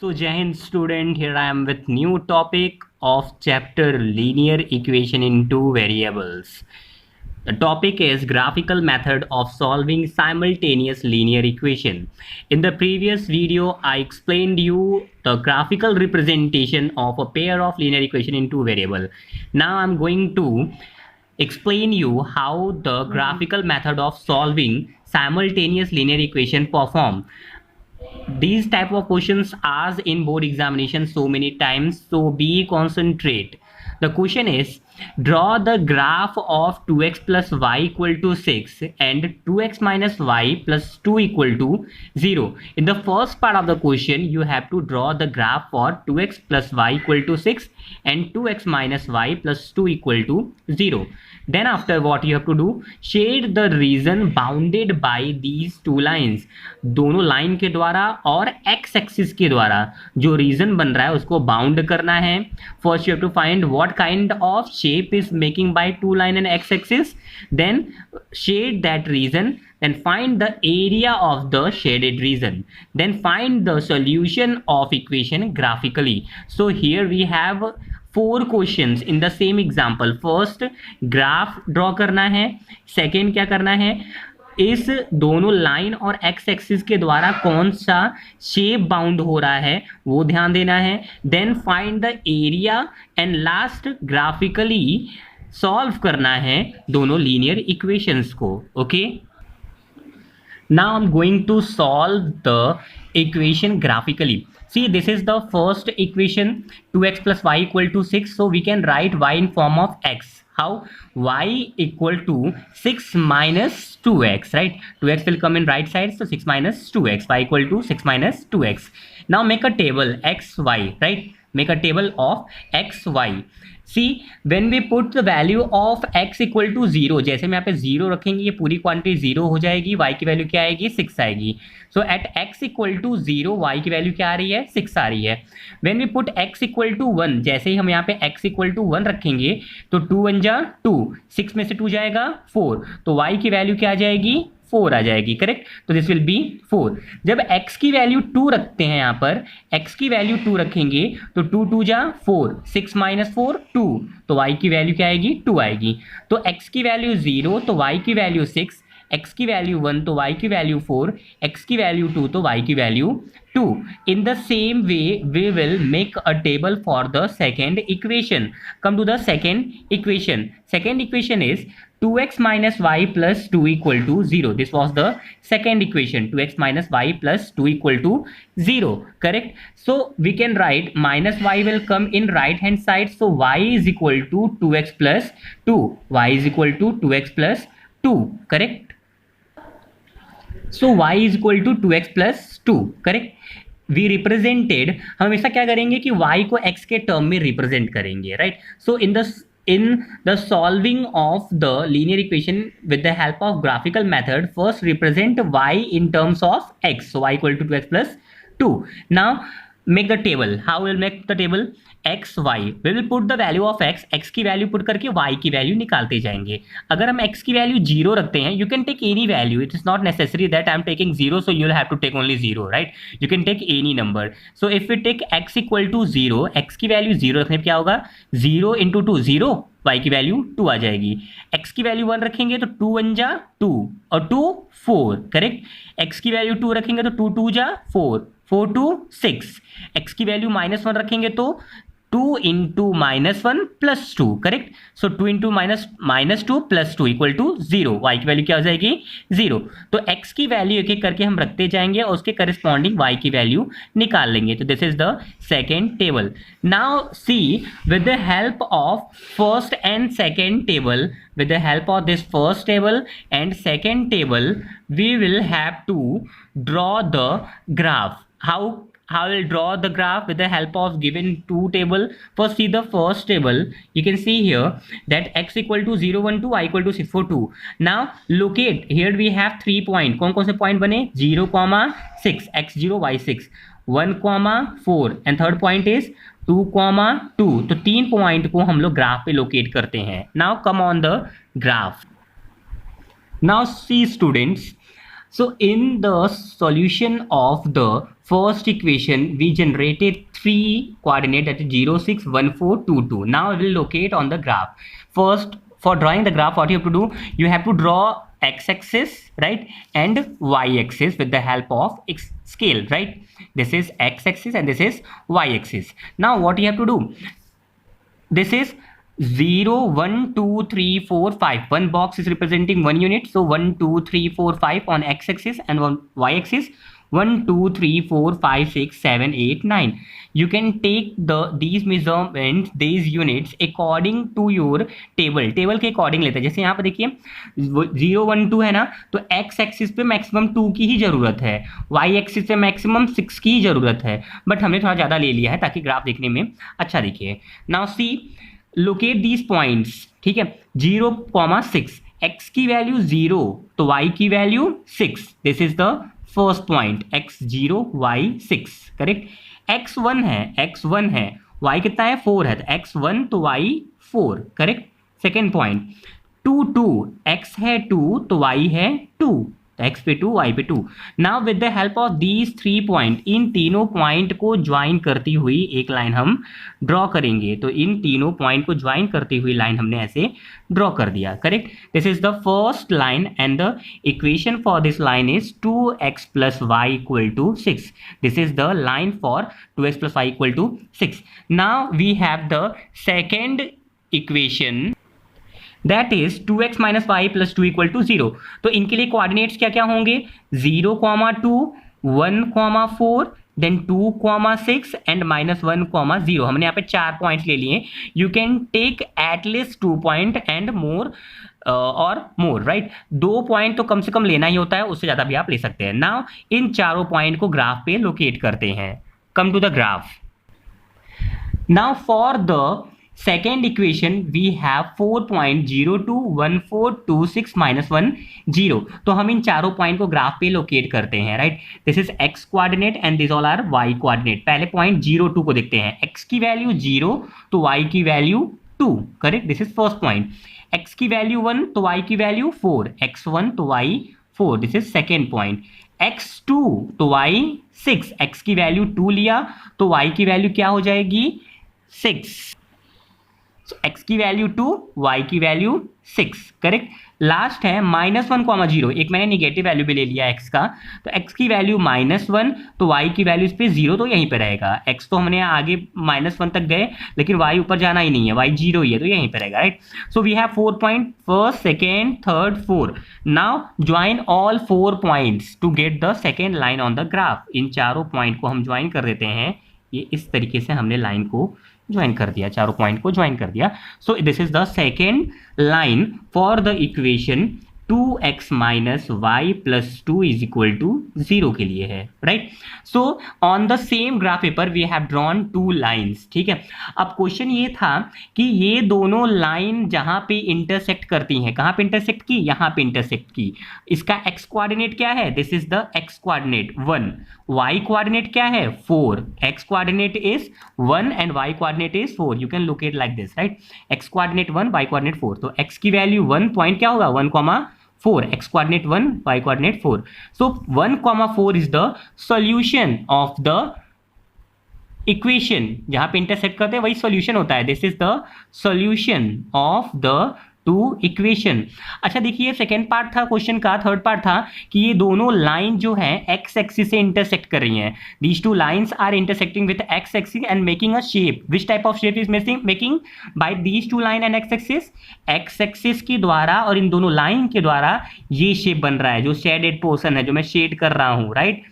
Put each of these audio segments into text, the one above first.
So Jai Hind student, here I am with new topic of chapter linear equation in two variables. The topic is graphical method of solving simultaneous linear equation. In the previous video, I explained you the graphical representation of a pair of linear equation in two variable. Now I'm going to explain you how the graphical method of solving simultaneous linear equation perform. These type of questions asked in board examination so many times, so be concentrate. The question is, draw the graph of 2x plus y equal to 6 and 2x minus y plus 2 equal to 0. In the first part of the question, you have to draw the graph for 2x plus y equal to 6 and 2x minus y plus 2 equal to 0. Then after, what you have to do, shade the region bounded by these two lines. दोनों line के द्वारा और x axis के द्वारा जो reason बन रहा है उसको बाउंड करना है. First you have to find what kind of shape is making by two line and x-axis, then shade that region, then find the area of the shaded region, then find the solution of equation graphically. So here we have four questions in the same example. First graph draw करना है, second क्या करना है, इस दोनों line और x axis के द्वारा कौन सा शेप बाउंड हो रहा है वो ध्यान देना है. Then find the area and last graphically solve करना है दोनों लीनियर इक्वेशंस को. Okay, now I am going to solve the equation graphically. See, this is the first equation, 2x plus y equal to 6. So we can write y in form of x. How? Y equal to 6 minus 2x, right? 2x will come in right side, so 6 minus 2x. Y equal to 6 minus 2x. Now make a table x, y, right? Make a table of x, y. See, when we put the value of x equal to 0, जैसे हम यहाँ पे 0 रखेंगे ये पूरी quantity 0 हो जाएगी, y की वैल्यू क्या आएगी, 6 आएगी. So at x equal to 0 y की वैल्यू क्या आ रही है, 6 आ रही है. When we put x equal to 1, जैसे ही हम यहाँ पे x इक्वल टू 1 रखेंगे तो 2 1 जा 2, 6 में से 2 जाएगा 4, तो y की वैल्यू क्या आ जाएगी, 4 आ जाएगी. करेक्ट, तो दिस विल बी 4. जब x की वैल्यू 2 रखते हैं, यहाँ पर x की वैल्यू 2 रखेंगे तो 2 2 जा 4, 6 माइनस 4 2, तो y की वैल्यू क्या आएगी, 2 आएगी. तो x की वैल्यू 0 तो y की वैल्यू 6, x की वैल्यू 1 तो y की वैल्यू 4, x की वैल्यू 2 तो y की value 2. In the same way, we will make a table for the second equation. Come to the second equation. Second equation is 2x minus y plus 2 equal to 0. This was the second equation, 2x minus y plus 2 equal to 0. Correct? So we can write minus y will come in right hand side. So y is equal to 2x plus 2. Y is equal to 2x plus 2. Correct? So y is equal to 2x plus 2. Correct? We represented, हम हमेशा क्या करेंगे कि y को x के term में represent करेंगे, right. So in the solving of the linear equation with the help of graphical method, first represent y in terms of x. So y equal to 2x plus 2. Now make the table. How will make the table? x y, we will put the value of x. x की value put करके y की value निकालते जाएंगे. अगर हम x की value 0 रखते हैं, you can take any value. It is not necessary that I am taking 0, so you will have to take only 0, right? You can take any number. So if we take x equal to 0, x की value 0 रखने पर क्या होगा, 0 into 2 0, y की value 2 आ जाएगी. x की value 1 रखेंगे तो 2 1 जा 2 और 2 4. करेक्ट. x की वैल्यू 2 रखेंगे तो 2 2 जा 4, 4 2 6. x की वैल्यू -1 रखेंगे तो 2 into -1 plus 2. Correct. So 2 into -2 plus 2 equal to 0. y की वैल्यू क्या हो जाएगी, 0. तो x की वैल्यू एक एक करके हम रखते जाएंगे और उसके करस्पॉन्डिंग y की वैल्यू निकाल लेंगे. तो this is the second table. Now see, with the help of first and second table, with the help of this first table and second table, we will have to draw the graph. How will draw the graph with the help of given two table? First see the first table. You can see here that x equal to 0 1 2, y equal to 6 4 2. Now locate, here we have 3 point. कौन कौन से point बने, 0 6, x 0 y 6, 1 4 and third point is 2 2. तो 3 point को हम लोग graph पे locate करते हैं. Now come on the graph. Now see students, So in the solution of the first equation, we generated three coordinate, that is 0, 6, 1, 4, 2, 2. Now we will locate on the graph. First, for drawing the graph, what you have to do, you have to draw x-axis, right, and y-axis with the help of scale, right? This is x-axis and this is y-axis. Now what you have to do, this is 0, 1, 2, 3, 4, 5. One box is representing one unit, so 1, 2, 3, 4, 5 on x-axis, and on y-axis 1, 2, 3, 4, 5, 6, 7, 8, 9. You can take these measurements, these units according to your table के according लेते हैं. जैसे यहाँ पर देखिए 0, 1, 2 है ना, तो x एक्सिस पे मैक्सिमम 2 की ही जरूरत है, y एक्सिस पे मैक्सिमम 6 की ही जरूरत है, बट हमने थोड़ा ज़्यादा ले लिया है ताकि ग्राफ देखने में अच्छा दिखे. Now see, locate these points, ठीक है. 0, 6, x की वैल्यू 0 तो y की value 6. This is the first point, x 0 y 6, correct. x1 है, y कितना है 4 है, तो x1 तो y 4, correct. Second point 2, 2, x है 2 तो y है 2, x पे 2 y पे 2. Now with the help of these 3 point, इन तीनों पॉइंट को ज्वाइन करती हुई एक लाइन हम ड्रॉ करेंगे. तो इन तीनों पॉइंट को ज्वाइन करती हुई लाइन हमने ऐसे ड्रॉ कर दिया, correct. This is the first line and the equation for this line is 2x plus y equal to 6. This is the line for 2x plus y equal to 6. Now we have the second equation, that is 2x minus y plus 2 equal to 0. तो इनके लिए coordinates क्या क्या होंगे, 0, 2, 1, 4, then 2, 6 and -1, 0. हमने यहाँ पे 4 points ले लिए. You can take at least 2 point and more और मोर, राइट. 2 पॉइंट तो कम से कम लेना ही होता है, उससे ज़्यादा भी आप ले सकते हैं. नाउ इन चारों पॉइंट को ग्राफ पे लोकेट करते हैं. Come to the graph. Now for the second equation we have 4.02, 1426 -1 0. तो हम इन चारों पॉइंट को ग्राफ पे लोकेट करते हैं, right. This is x coordinate and this all are y coordinate. पहले पॉइंट 0, 2 को देखते हैं. x की वैल्यू 0 तो y की value 2, correct. This is first point. x की वैल्यू 1 तो y की वैल्यू 4, x1 तो y 4. This is second point. x2 तो y 6, x की वैल्यू 2 लिया तो y की वैल्यू क्या हो जाएगी 6. So, x की वैल्यू 2, y की वैल्यू 6, करेक्ट. लास्ट है -1, 0. एक मैंने निगेटिव वैल्यू भी ले लिया x का, तो x की वैल्यू -1 तो y की वैल्यू इस पे 0 तो यहीं पे रहेगा. x तो हमने आगे -1 तक गए, लेकिन y ऊपर जाना ही नहीं है, y 0 ही है तो यहीं पे रहेगा, right. So we have 4 point, first, second, third, 4. Now join all 4 points to get the second line on the graph. इन चारों पॉइंट को हम ज्वाइन कर देते हैं. ये इस तरीके से हमने लाइन को ज्वाइन कर दिया, चारों पॉइंट को ज्वाइन कर दिया. So this is the second line for the equation 2x minus y plus 2 is equal to 0 के लिए है, right. So on the same graph paper we have drawn 2 lines, ठीक है. अब क्वेश्चन ये था कि ये दोनों लाइन जहां पे इंटरसेक्ट करती हैं, कहां पे इंटरसेक्ट की, यहां पे इंटरसेक्ट की. इसका x कोऑर्डिनेट क्या है, this is the x coordinate 1, y coordinate क्या है 4, x coordinate is 1 and y coordinate is 4. You can locate like this, right. x coordinate 1, y coordinate 4. तो x की वैल्यू 1 पॉइंट क्या होगा 1, 4, x coordinate 1, y coordinate 4. So 1, 4 is the solution of the equation. जहां पे intersect करते हैं वही solution होता है. This is the solution of the 2 equation. अच्छा देखिए, सेकेंड पार्ट था क्वेश्चन का. थर्ड पार्ट था कि ये दोनों लाइन जो है एक्स एक्सिस से इंटरसेक्ट कर रही हैं. These 2 lines are intersecting with X axis and making a shape. Which type of shape is making by these 2 line and X axis. X axis के द्वारा और इन दोनों लाइन के द्वारा ये शेप बन रहा है, जो शेडेड पोर्शन है, जो मैं शेड कर रहा हूँ, राइट.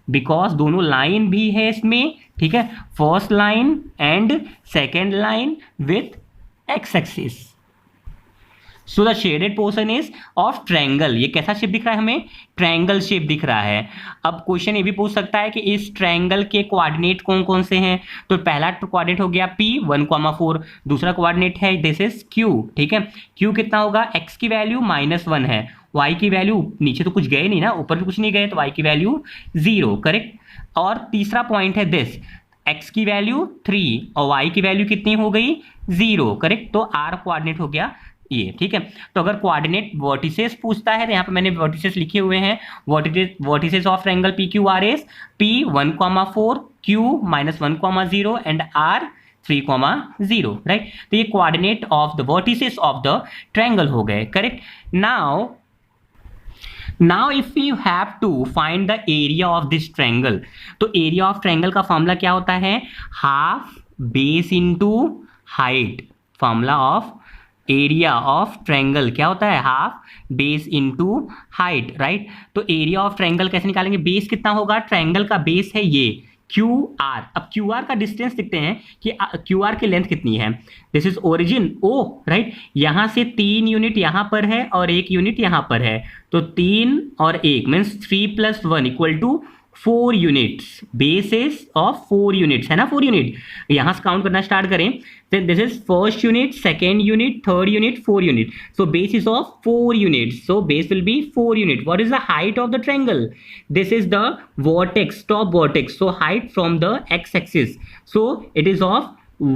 बिकॉज दोनों लाइन भी है इसमें, ठीक है. First line and second line with x axis. So the shaded portion is of triangle. ये कैसा शेप दिख रहा है हमें, ट्रायंगल शेप दिख रहा है. अब क्वेश्चन ये भी पूछ सकता है कि इस ट्रायंगल के कोऑर्डिनेट कौन कौन से हैं. तो पहला कोऑर्डिनेट हो गया p 1, 4. दूसरा कोऑर्डिनेट है दिस इज q, ठीक है. q कितना होगा, x की वैल्यू -1 है, y की वैल्यू, नीचे तो कुछ गए नहीं ना, ऊपर भी कुछ नहीं गए, तो y की वैल्यू 0, करेक्ट. और तीसरा पॉइंट है दिस, x की वैल्यू 3 और y की वैल्यू कितनी हो गई 0, करेक्ट. तो r कोऑर्डिनेट हो गया ये, ठीक है। तो अगर कोऑर्डिनेट वर्टिसेस पूछता है तो यहाँ पे मैंने वर्टिसेस लिखे हुए हैं, vertices of triangle P Q R S, P 1,4, Q -1,0 and R 3,0, right. तो ये coordinate of the vertices of the triangle हो गए, correct. Now if you have to find the area of this triangle, तो area of triangle का formula क्या होता है, half base into height. Formula of area of triangle क्या होता है, half base into height, right. तो एरिया ऑफ ट्रायंगल कैसे निकालेंगे, बेस कितना होगा, ट्रायंगल का बेस है ये क्यू आर। अब क्यू आर का डिस्टेंस देखते हैं कि क्यू आर की लेंथ कितनी है, this is origin O, right. यहां से 3 यूनिट यहां पर है और 1 यूनिट यहां पर है, तो 3 और 1 means 3 + 1 = 4 units, basis of 4 units है ना, 4 यूनिट। यहां से काउंट करना स्टार्ट करें, this is first unit, second unit, third unit, 4 unit, so base is of 4 units, so base will be 4 unit. What is the height of the triangle, this is the vertex, top vertex, so height from the x-axis, so it is of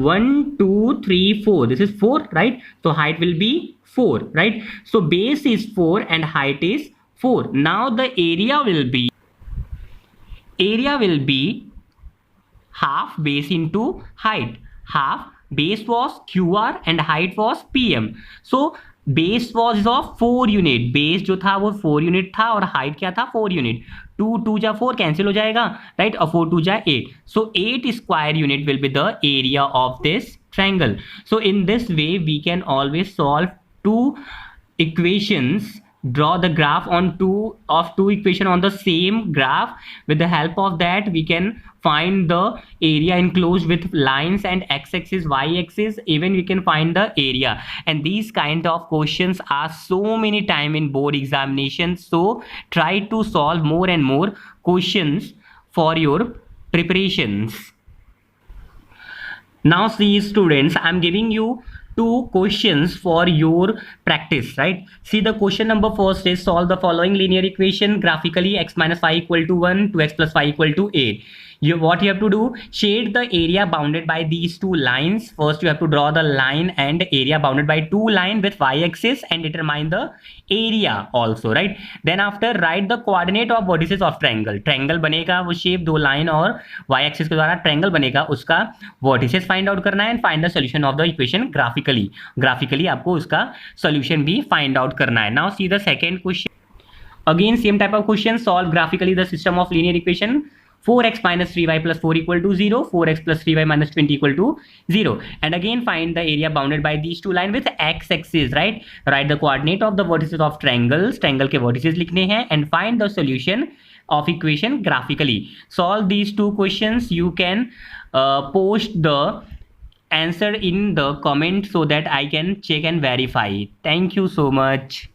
1 2 3 4, this is 4, right, so height will be 4, right, so base is 4 and height is 4. Now the area will be half base into height, half base was QR and height was PM, so base was of 4 unit, base जो था वो 4 unit था और height क्या था 4 unit, 2 2 जा 4 cancel हो जाएगा, राइट, और 4 2 जा 8, so 8 square unit will be the area of this triangle. So in this way we can always solve two equations, draw the graph on two equation on the same graph. With the help of that we can find the area enclosed with lines and x-axis, y-axis, even we can find the area. And these kind of questions are so many time in board examinations, so try to solve more and more questions for your preparations. Now see students, I'm giving you two questions for your practice, right? See the question number first is, solve the following linear equation graphically, x minus 5 = 1, 2x plus 5 = 8. What you have to do, shade the area bounded by these two lines. First you have to draw the line and area bounded by two line with y-axis and determine the area also, right? Then after write the coordinate of vertices of triangle. Triangle बनेगा, वो shape दो line और y-axis के द्वारा triangle बनेगा, उसका vertices find out करना है and find the solution of the equation graphically आपको उसका solution भी find out करना है. Now see the second question. Again same type of question, solve graphically the system of linear equation. 4x minus 3y plus 4 = 0, 4x plus 3y minus 20 = 0, and again find the area bounded by these two lines with x-axis, right? Write the coordinate of the vertices of triangles, triangle के vertices लिखने हैं, and find the solution of equation graphically. Solve these two questions. You can post the answer in the comment so that I can check and verify. Thank you so much.